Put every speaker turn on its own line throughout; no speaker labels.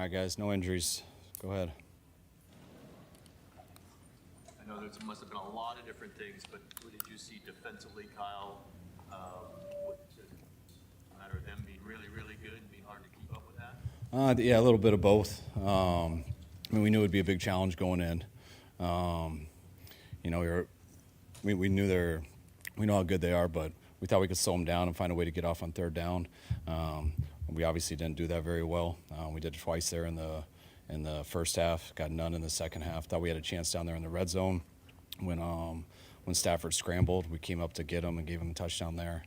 right, guys, no injuries. Go ahead.
I know there must have been a lot of different things, but what did you see defensively, Kyle? What's it a matter of them being really, really good and being hard to keep up with that?
Yeah, a little bit of both. I mean, we knew it would be a big challenge going in. We knew we know how good they are, but we thought we could slow them down and find a way to get off on third down. We obviously didn't do that very well. We did it twice there in the first half, got none in the second half. Thought we had a chance down there in the red zone when Stafford scrambled. We came up to get him and gave him a touchdown there.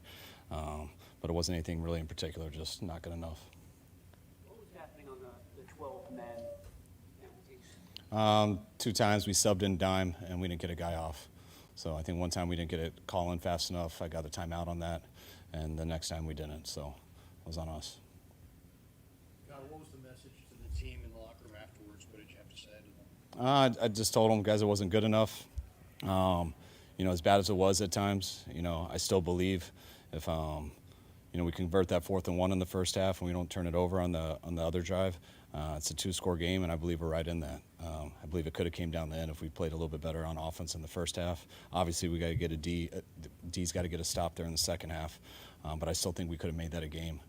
But it wasn't anything really in particular, just not good enough.
What was happening on the 12-man penalties?
2 times we subbed in dime and we didn't get a guy off. So I think one time we didn't get it call in fast enough. I got the timeout on that, and the next time we didn't. So it was on us.
What was the message to the team in the locker room afterwards? What did you have to say to them?
I just told them, guys, it wasn't good enough. As bad as it was at times, I still believe if we convert that 4th and 1 in the first half and we don't turn it over on the other drive, it's a 2-score game, and I believe we're right in that. I believe it could have came down the end if we played a little bit better on offense in the first half. Obviously, we got to get a D. D's got to get a stop there in the second half, but I still think we could have made that a game.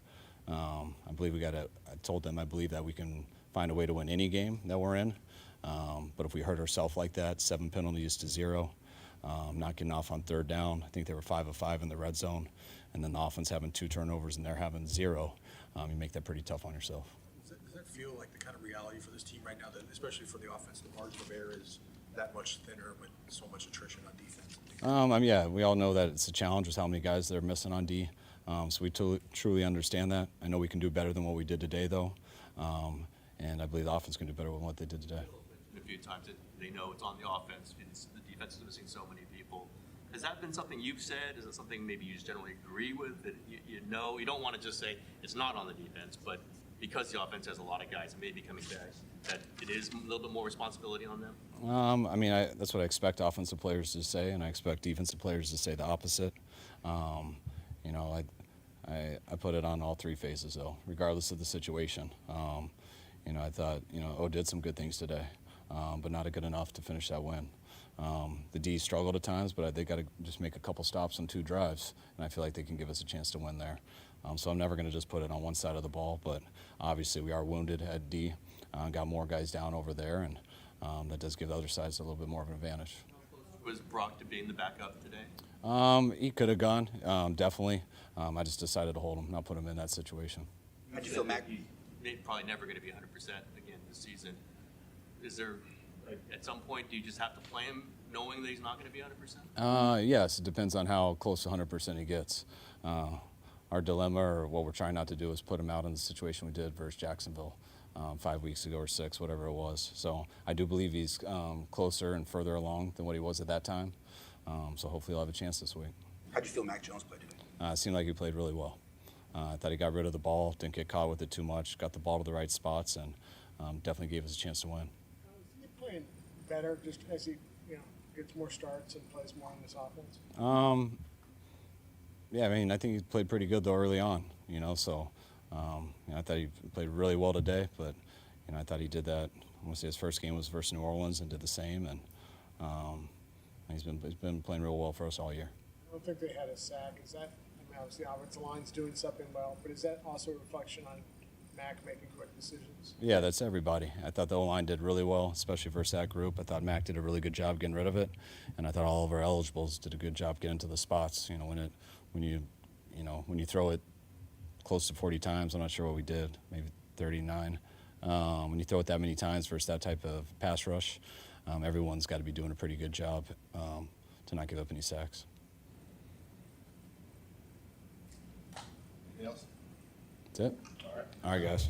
I believe I told them I believe that we can find a way to win any game that we're in. But if we hurt ourselves like that, 7 penalties to 0, not getting off on third down. I think they were 5 of 5 in the red zone, and then the offense having 2 turnovers and they're having 0. You make that pretty tough on yourself.
Does that feel like the kind of reality for this team right now, that especially for the offense, the margin of error is that much thinner with so much attrition on defense?
Yeah, we all know that it's a challenge with how many guys they're missing on D. So we truly understand that. I know we can do better than what we did today, though. And I believe the offense can do better than what they did today.
A few times they know it's on the offense. The defense is missing so many people. Has that been something you've said? Is it something maybe you just generally agree with? That you don't want to just say it's not on the defense, but because the offense has a lot of guys and maybe coming back, that it is a little bit more responsibility on them?
That's what I expect offensive players to say, and I expect defensive players to say the opposite. I put it on all 3 phases, though, regardless of the situation. I thought, O did some good things today, but not good enough to finish that win. The D struggled at times, but they got to just make a couple stops on 2 drives, and I feel like they can give us a chance to win there. So I'm never going to just put it on one side of the ball, but obviously we are wounded at D, got more guys down over there, and that does give the other sides a little bit more of an advantage.
Was Brock to being the backup today?
He could have gone, definitely. I just decided to hold him, not put him in that situation.
How'd you feel, Mac?
He's probably never going to be 100% again this season. Is there, at some point, do you just have to play him knowing that he's not going to be 100%?
Yes, it depends on how close to 100% he gets. Our dilemma, or what we're trying not to do, is put him out in the situation we did versus Jacksonville 5 weeks ago or 6, whatever it was. So I do believe he's closer and further along than what he was at that time. So hopefully he'll have a chance this week.
How'd you feel Mac Jones played today?
It seemed like he played really well. I thought he got rid of the ball, didn't get caught with it too much, got the ball to the right spots, and definitely gave us a chance to win.
Is he playing better just as he gets more starts and plays more in this offense?
Yeah, I think he played pretty good, though, early on, so I thought he played really well today, but I thought he did that. I want to say his first game was versus New Orleans and did the same, and he's been playing real well for us all year.
I don't think they had a sack. Is that, obviously the offensive line's doing something well, but is that also a reflection on Mac making quick decisions?
Yeah, that's everybody. I thought the O-line did really well, especially versus that group. I thought Mac did a really good job getting rid of it, and I thought all of our eligibles did a good job getting to the spots. When you throw it close to 40 times, I'm not sure what we did, maybe 39. When you throw it that many times versus that type of pass rush, everyone's got to be doing a pretty good job to not give up any sacks.
Anything else?
That's it. All right, guys.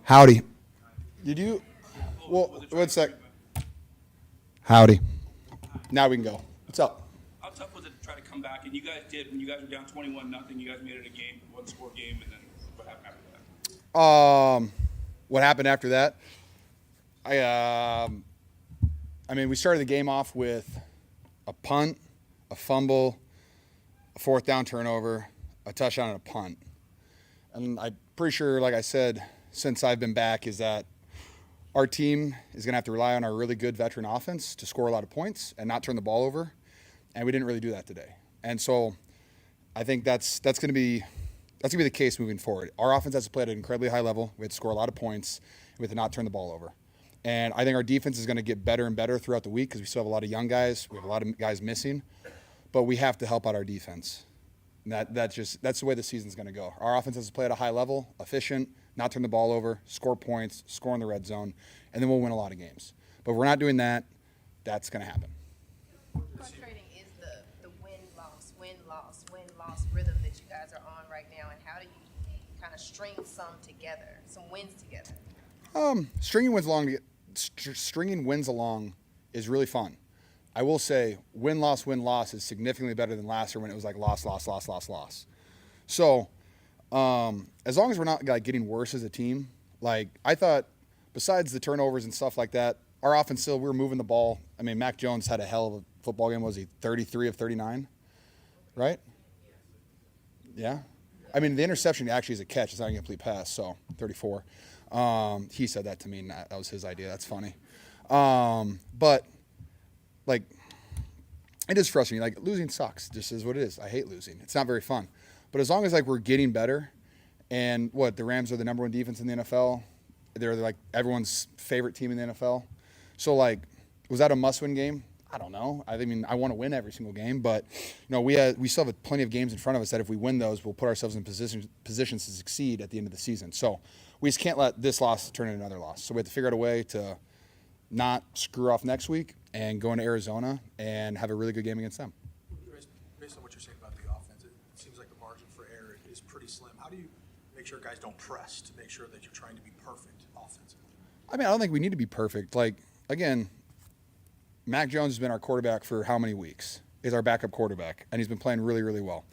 Howdy. Did you? Well, one sec. Howdy. Now we can go. What's up?
How tough was it to try to come back? And you guys did. When you guys were down 21-0, you guys made it a game, one-score game, and then what happened after that?
What happened after that? I mean, we started the game off with a punt, a fumble, a fourth down turnover, a touchdown, and a punt. And I'm pretty sure, like I said, since I've been back, is that our team is going to have to rely on our really good veteran offense to score a lot of points and not turn the ball over. And we didn't really do that today. And so I think that's going to be the case moving forward. Our offense has to play at an incredibly high level. We have to score a lot of points. We have to not turn the ball over. And I think our defense is going to get better and better throughout the week because we still have a lot of young guys. We have a lot of guys missing. But we have to help out our defense. And that's the way the season's going to go. Our offense has to play at a high level, efficient, not turn the ball over, score points, score in the red zone, and then we'll win a lot of games. But if we're not doing that, that's going to happen.
Frustrating is the win-loss rhythm that you guys are on right now, and how do you kind of string some wins together?
Stringing wins along is really fun. I will say win-loss is significantly better than last year when it was like loss. So as long as we're not like getting worse as a team, like I thought, besides the turnovers and stuff like that, our offense still, we were moving the ball. I mean, Mac Jones had a hell of a football game. Was he 33 of 39? Right? Yeah. I mean, the interception actually is a catch. It's not a complete pass, so 34. He said that to me, and that was his idea. That's funny. But, like, it is frustrating. Like, losing sucks. Just is what it is. I hate losing. It's not very fun. But as long as, like, we're getting better, and the Rams are the number one defense in the NFL. They're, like, everyone's favorite team in the NFL. So, like, was that a must-win game? I don't know. I mean, I want to win every single game, but we still have plenty of games in front of us that if we win those, we'll put ourselves in positions to succeed at the end of the season. So we just can't let this loss turn into another loss. So we have to figure out a way to not screw off next week and go into Arizona and have a really good game against them.
Based on what you're saying about the offense, it seems like the margin for error is pretty slim. How do you make sure guys don't press to make sure that you're trying to be perfect offensively?
I mean, I don't think we need to be perfect. Like, again, Mac Jones has been our quarterback for how many weeks? He's our backup quarterback, and he's been playing really, really well.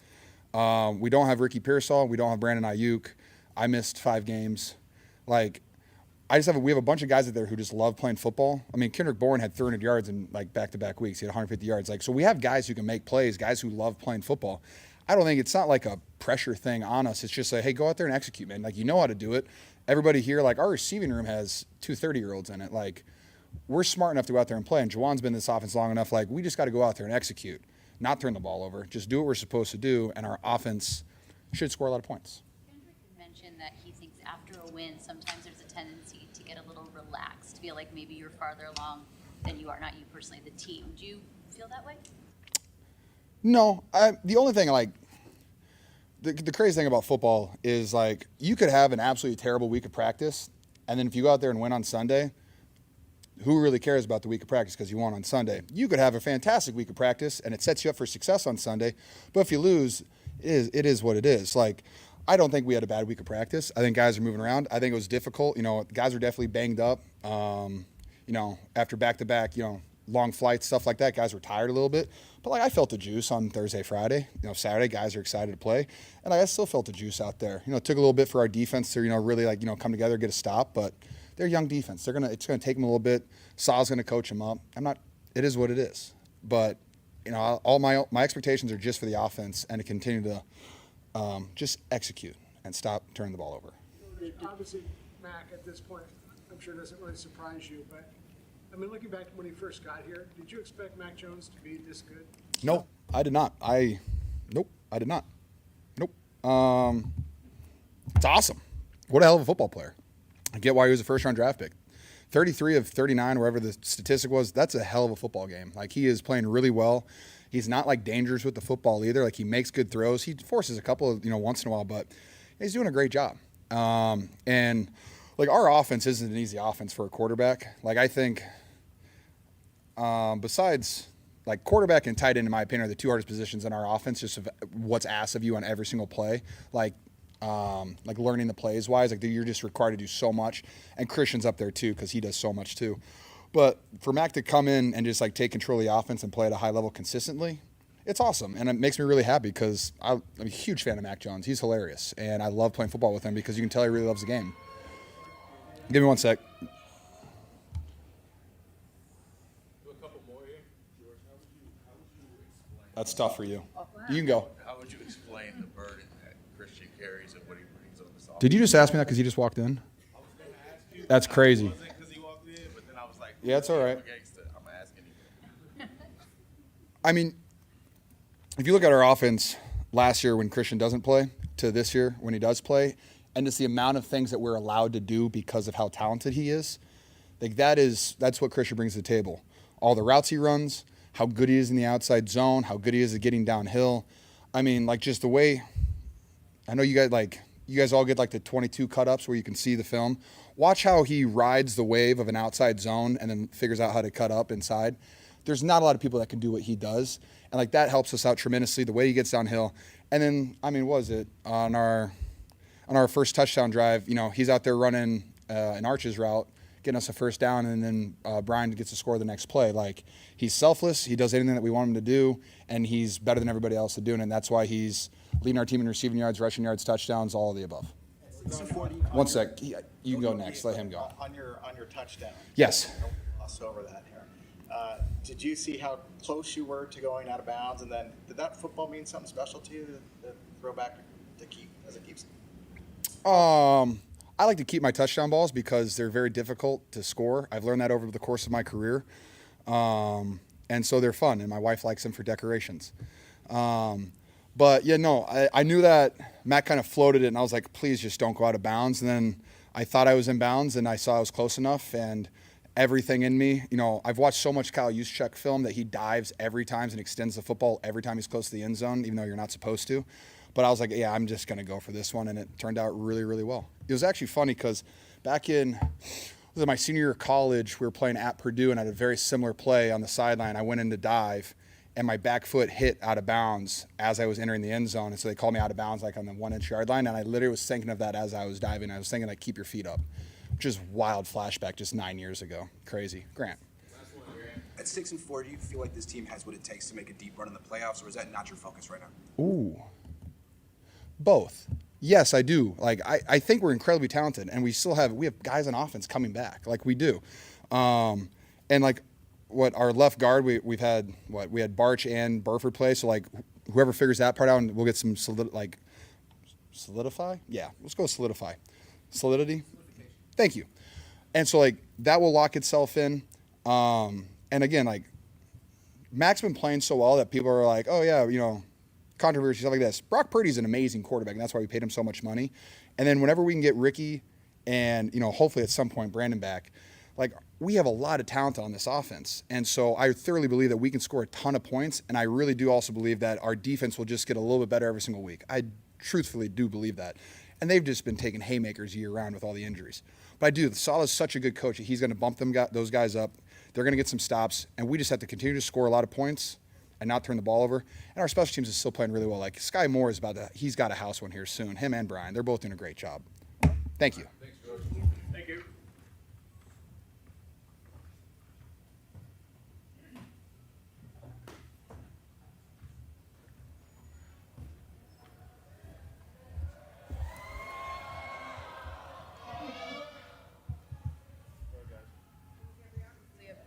We don't have Ricky Pearsall. We don't have Brandon Ayuk. I missed 5 games. Like, we have a bunch of guys out there who just love playing football. I mean, Kendrick Bourne had 300 yards in, like, back-to-back weeks. He had 150 yards. Like, so we have guys who can make plays, guys who love playing football. I don't think it's not like a pressure thing on us. It's just like, hey, go out there and execute, man. Like, you know how to do it. Everybody here, like, our receiving room has 2 30-year-olds in it. Like, we're smart enough to go out there and play, and Juwan's been in this offense long enough. Like, we just got to go out there and execute, not turn the ball over. Just do what we're supposed to do, and our offense should score a lot of points.
Kendrick mentioned that he thinks after a win, sometimes there's a tendency to get a little relaxed, feel like maybe you're farther along than you are, not you personally, the team. Do you feel that way?
No. The only thing, like, the crazy thing about football is, like, you could have an absolutely terrible week of practice, and then if you go out there and win on Sunday, who really cares about the week of practice because you won on Sunday? You could have a fantastic week of practice, and it sets you up for success on Sunday. But if you lose, it is what it is. Like, I don't think we had a bad week of practice. I think guys are moving around. I think it was difficult. Guys are definitely banged up. After back-to-back, long flights, stuff like that, guys were tired a little bit. But, like, I felt the juice on Thursday, Friday. Saturday, guys are excited to play. And I still felt the juice out there. It took a little bit for our defense to, really, come together, get a stop. But they're young defense. It's going to take them a little bit. Sal's going to coach them up. It is what it is. But, all my expectations are just for the offense and to continue to just execute and stop turning the ball over.
Obviously, Mac, at this point, I'm sure doesn't really surprise you, but I mean, looking back to when he first got here, did you expect Mac Jones to be this good?
No, I did not. Nope, I did not. Nope. It's awesome. What a hell of a football player. I get why he was a first-round draft pick. 33 of 39, wherever the statistic was, that's a hell of a football game. Like, he is playing really well. He's not, like, dangerous with the football either. Like, he makes good throws. He forces a couple of, once in a while, but he's doing a great job. And, like, our offense isn't an easy offense for a quarterback. Like, I think besides, like, quarterback and tight end, in my opinion, are the 2 hardest positions in our offense, just of what's asked of you on every single play. Like, like learning the plays wise. Like you're just required to do so much. And Christian's up there too because he does so much too. But for Mac to come in and just like take control of the offense and play at a high level consistently, it's awesome. And it makes me really happy because I'm a huge fan of Mac Jones. He's hilarious. And I love playing football with him because you can tell he really loves the game. Give me one sec. That's tough for you. You can go.
How would you explain the burden that Christian carries and what he brings on this offense?
Did you just ask me that because he just walked in? That's crazy.
It wasn't because he walked in, but then I was like,
Yeah, it's all right.
I'm a gangster. I'm going to ask anyway.
I mean, if you look at our offense last year when Christian doesn't play to this year when he does play, and just the amount of things that we're allowed to do because of how talented he is, like that's what Christian brings to the table. All the routes he runs, how good he is in the outside zone, how good he is at getting downhill. I mean, like just the way, I know you guys all get like the 22 cut-ups where you can see the film. Watch how he rides the wave of an outside zone and then figures out how to cut up inside. There's not a lot of people that can do what he does. And like that helps us out tremendously, the way he gets downhill. And then, I mean, what was it? On our first touchdown drive, he's out there running an Arches route, getting us a first down, and then Brian gets to score the next play. Like, he's selfless. He does anything that we want him to do, and he's better than everybody else at doing it. And that's why he's leading our team in receiving yards, rushing yards, touchdowns, all of the above. One sec. You can go next. Let him go.
On your touchdown.
Yes.
Don't gloss over that here. Did you see how close you were to going out of bounds? And then did that football mean something special to you, the throwback to keep as it keeps?
I like to keep my touchdown balls because they're very difficult to score. I've learned that over the course of my career. And so they're fun, and my wife likes them for decorations. But, yeah, no, I knew that Matt kind of floated it, and I was like, please just don't go out of bounds. And then I thought I was in bounds, and I saw I was close enough, and everything in me, I've watched so much Kyle Juszczyk film that he dives every time and extends the football every time he's close to the end zone, even though you're not supposed to. But I was like, yeah, I'm just going to go for this one, and it turned out really, really well. It was actually funny because back in my senior year of college, we were playing at Purdue, and I had a very similar play on the sideline. I went in to dive, and my back foot hit out of bounds as I was entering the end zone, and so they called me out of bounds like on the 1-inch yard line, and I literally was thinking of that as I was diving. I was thinking, like, keep your feet up, which is wild flashback just 9 years ago. Crazy. Grant.
At 6-4, do you feel like this team has what it takes to make a deep run in the playoffs, or is that not your focus right now?
Ooh. Both. Yes, I do. Like, I think we're incredibly talented, and we have guys on offense coming back, like we do. And like our left guard, we had Barch and Burford play, so like whoever figures that part out, and we'll get some solidify? Yeah, let's go solidify. Solidity? Thank you. And so like that will lock itself in. And again, like Mac's been playing so well that people are like, oh yeah, controversy, stuff like this. Brock Purdy's an amazing quarterback, and that's why we paid him so much money. And then whenever we can get Ricky and, hopefully at some point Brandon back, like we have a lot of talent on this offense. And so I thoroughly believe that we can score a ton of points, and I really do also believe that our defense will just get a little bit better every single week. I truthfully do believe that. And they've just been taking haymakers year-round with all the injuries. But I do. Saleh's such a good coach that he's going to bump those guys up. They're going to get some stops, and we just have to continue to score a lot of points and not turn the ball over. And our special teams is still playing really well. Like Sky Moore is he's got a house one here soon. Him and Brian, they're both doing a great job. Thank you.
Thanks, George. Thank you.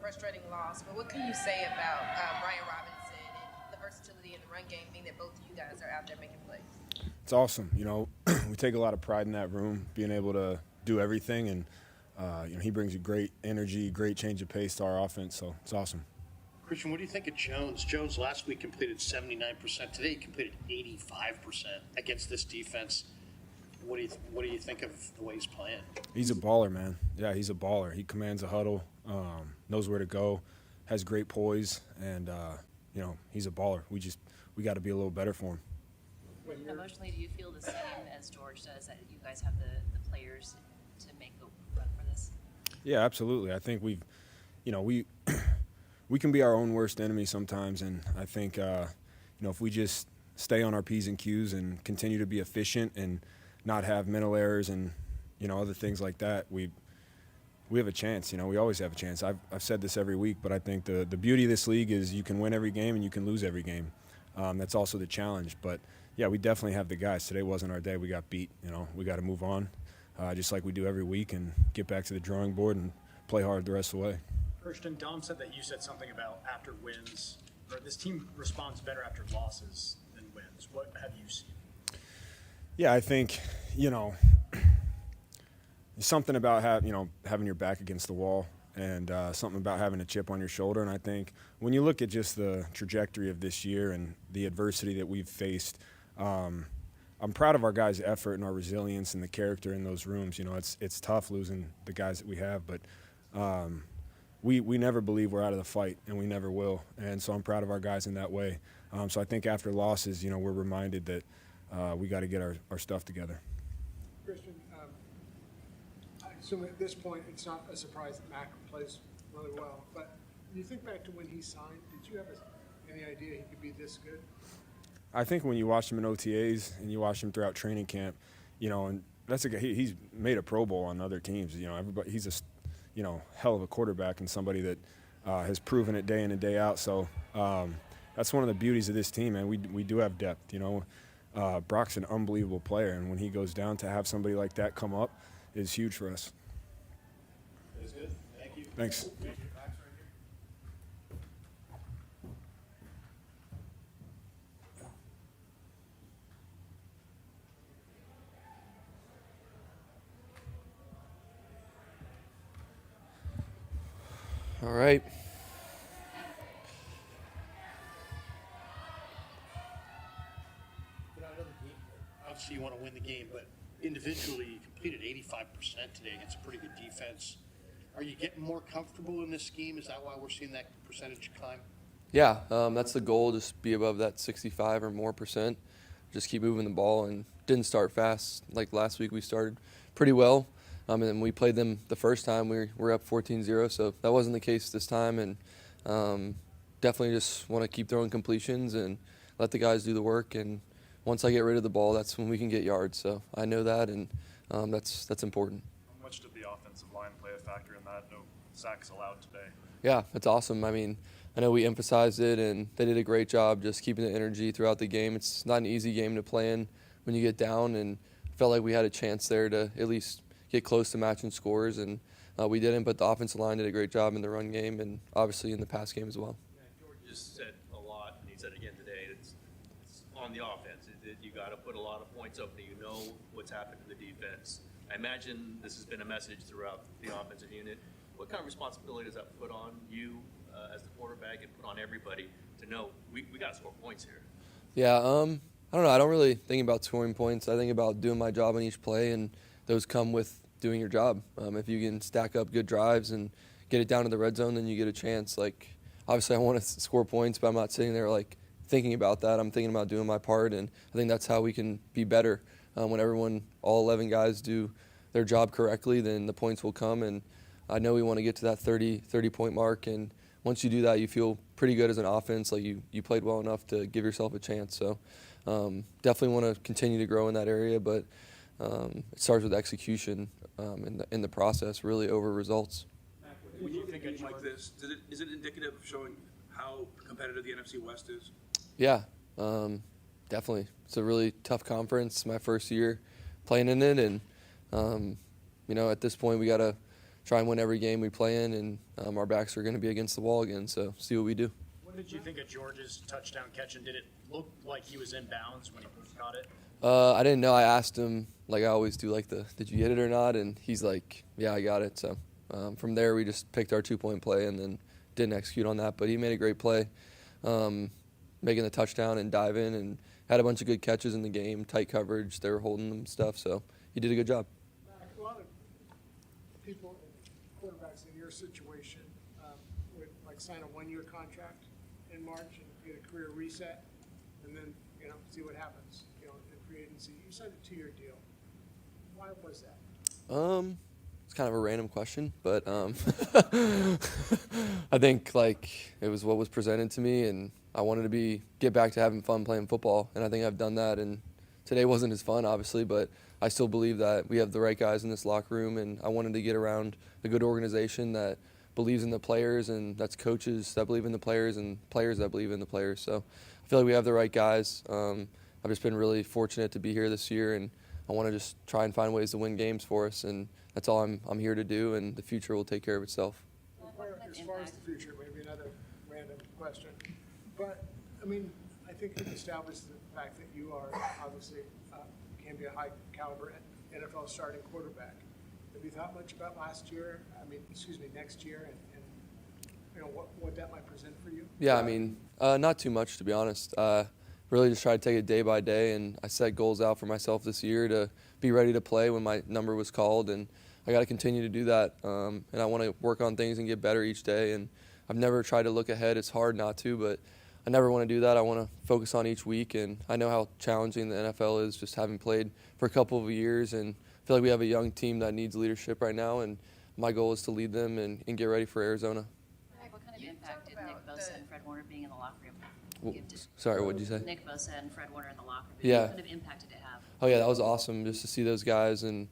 Frustrating loss, but what can you say about Brian Robinson and the versatility in the run game, being that both of you guys are out there making plays?
It's awesome. We take a lot of pride in that room, being able to do everything, and he brings a great energy, great change of pace to our offense, so it's awesome.
Christian, what do you think of Jones? Jones last week completed 79%. Today he completed 85% against this defense. What do you think of the way he's playing?
He's a baller, man. Yeah, he's a baller. He commands a huddle, knows where to go, has great poise, and he's a baller. We got to be a little better for him.
Emotionally, do you feel the same as George does, that you guys have the players to make a run for this?
Yeah, absolutely. I think we can be our own worst enemy sometimes, and I think if we just stay on our P's and Q's and continue to be efficient and not have mental errors and, other things like that, we have a chance. We always have a chance. I've said this every week, but I think the beauty of this league is you can win every game and you can lose every game. That's also the challenge. But, yeah, we definitely have the guys. Today wasn't our day. We got beat. We got to move on, just like we do every week, and get back to the drawing board and play hard the rest of the way.
Christian, Dom said that you said something about after wins, or this team responds better after losses than wins. What have you seen?
Yeah, I think, something about having your back against the wall and something about having a chip on your shoulder. And I think when you look at just the trajectory of this year and the adversity that we've faced, I'm proud of our guys' effort and our resilience and the character in those rooms. It's tough losing the guys that we have, but we never believe we're out of the fight, and we never will. And so I'm proud of our guys in that way. So I think after losses, we're reminded that we got to get our stuff together.
Christian, I assume at this point it's not a surprise that Mac plays really well, but when you think back to when he signed, did you have any idea he could be this good?
I think when you watch him in OTAs and you watch him throughout training camp, and that's a guy, he's made a Pro Bowl on other teams. Everybody, he's a hell of a quarterback and somebody that has proven it day in and day out. So that's one of the beauties of this team, man. We do have depth. Brock's an unbelievable player, and when he goes down, to have somebody like that come up is huge for us.
That's good. Thank you.
Thanks.
All right.
Obviously, you want to win the game, but individually, you completed 85% today against a pretty good defense. Are you getting more comfortable in this scheme? Is that why we're seeing that percentage climb?
Yeah, that's the goal, just be above that 65 or more percent. Just keep moving the ball, and didn't start fast. Like last week, we started pretty well. And then we played them the first time. We were up 14-0, so that wasn't the case this time. And definitely just want to keep throwing completions and let the guys do the work. And once I get rid of the ball, that's when we can get yards. So I know that, and that's important.
How much did the offensive line play a factor in that? No sacks allowed today.
Yeah, that's awesome. I mean, I know we emphasized it, and they did a great job just keeping the energy throughout the game. It's not an easy game to play in when you get down, and felt like we had a chance there to at least get close to matching scores, and we didn't, but the offensive line did a great job in the run game and obviously in the pass game as well.
Yeah, George just said a lot, and he said again today, it's on the offense. You got to put a lot of points up, and you know what's happened to the defense. I imagine this has been a message throughout the offensive unit. What kind of responsibility does that put on you as the quarterback and put on everybody to know we got to score points here?
Yeah, I don't know. I don't really think about scoring points. I think about doing my job on each play, and those come with doing your job. If you can stack up good drives and get it down to the red zone, then you get a chance. Like, obviously I want to score points, but I'm not sitting there like thinking about that. I'm thinking about doing my part, and I think that's how we can be better. When all 11 guys do their job correctly, then the points will come, and I know we want to get to that 30-point mark, and once you do that, you feel pretty good as an offense, like you played well enough to give yourself a chance. So definitely want to continue to grow in that area, but it starts with execution in the process, really, over results.
When you think a game like this, is it indicative of showing how competitive the NFC West is?
Yeah, definitely. It's a really tough conference. My first year playing in it, and at this point we got to try and win every game we play in, and our backs are going to be against the wall again. So see what we do.
What did you think of George's touchdown catch, and did it look like he was in bounds when he first got it?
I didn't know. I asked him, like I always do, did you get it or not? And he's like, yeah, I got it. So from there, we just picked our 2-point play and then didn't execute on that. But he made a great play, making the touchdown and dive in, and had a bunch of good catches in the game, tight coverage. They were holding them stuff. So he did a good job.
A lot of people, quarterbacks in your situation, would sign a 1-year contract in March and get a career reset, and then see what happens. In free agency, you signed a 2-year deal. Why was that?
It's kind of a random question, but I think it was what was presented to me, and I wanted to get back to having fun playing football, and I think I've done that in today wasn't as fun, obviously, but I still believe that we have the right guys in this locker room, and I wanted to get around a good organization that believes in the players, and that's coaches that believe in the players and players that believe in the players. So I feel like we have the right guys. I've just been really fortunate to be here this year, and I want to just try and find ways to win games for us, and that's all I'm here to do, and the future will take care of itself.
As far as the future, maybe another random question, but I mean, I think it establishes the fact that you are obviously can be a high caliber NFL starting quarterback. Have you thought much about next year, and you know what that might present for you?
Yeah, I mean, not too much, to be honest. Really just try to take it day by day, and I set goals out for myself this year to be ready to play when my number was called, and I got to continue to do that. And I want to work on things and get better each day, and I've never tried to look ahead. It's hard not to, but I never want to do that. I want to focus on each week, and I know how challenging the NFL is, just having played for a couple of years, and I feel like we have a young team that needs leadership right now, and my goal is to lead them and get ready for Arizona.
What kind of impact did Nick Bosa and Fred Warner being in the locker room give to?
Sorry, what did you say?
Nick Bosa and Fred Warner in the locker room.
Yeah.
What kind of impact did it have?
Oh, yeah, that was awesome just to see those guys, and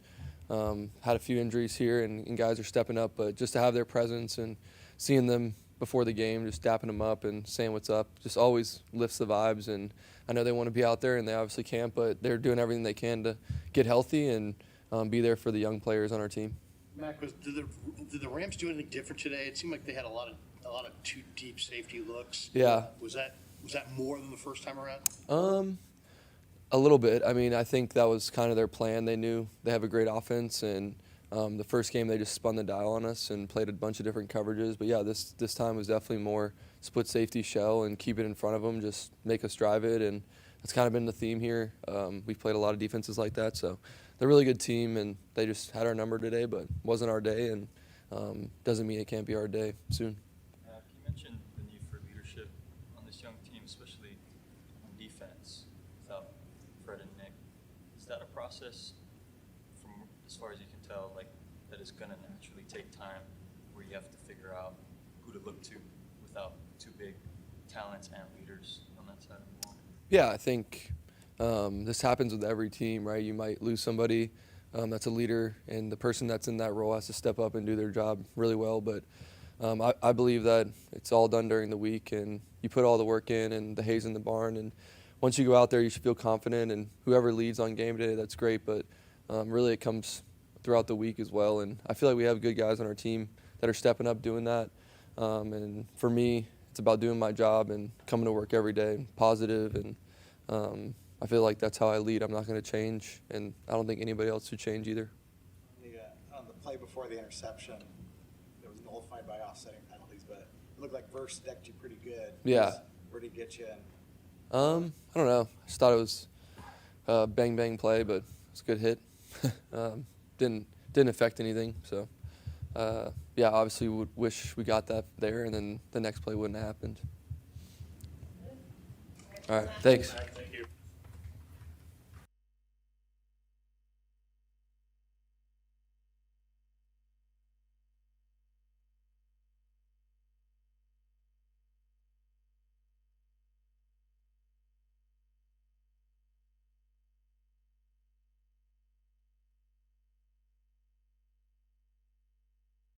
had a few injuries here, and guys are stepping up, but just to have their presence and seeing them before the game, just dapping them up and saying what's up, just always lifts the vibes. And I know they want to be out there, and they obviously can't, but they're doing everything they can to get healthy and be there for the young players on our team.
Mac, did the Rams do anything different today? It seemed like they had a lot of too deep safety looks.
Yeah.
Was that more than the first time around?
A little bit. I mean, I think that was kind of their plan. They knew they have a great offense, and the first game they just spun the dial on us and played a bunch of different coverages. But yeah, this time was definitely more split safety shell and keep it in front of them, just make us drive it, and that's kind of been the theme here. We've played a lot of defenses like that, so they're a really good team, and they just had our number today, but wasn't our day, and doesn't mean it can't be our day soon.
You mentioned the need for leadership on this young team, especially on defense, without Fred and Nick. Is that a process, from as far as you can tell, like that is going to naturally take time, where you have to figure out who to look to without two big talents and leaders on that side of the ball?
Yeah, I think this happens with every team, right? You might lose somebody that's a leader, and the person that's in that role has to step up and do their job really well. But I believe that it's all done during the week, and you put all the work in and the hay's in the barn. And once you go out there, you should feel confident, and whoever leads on game day, that's great. But really it comes throughout the week as well. And I feel like we have good guys on our team that are stepping up doing that. And for me, it's about doing my job and coming to work every day, positive, and I feel like that's how I lead. I'm not going to change, and I don't think anybody else should change either.
On the play before the interception, it was nullified by offsetting penalties, but it looked like Verse decked you pretty good.
Yeah.
Where did he get you in?
I don't know. I just thought it was a bang play, but it was a good hit. Didn't affect anything. So yeah, obviously would wish we got that there, and then the next play wouldn't have happened. All right, thanks.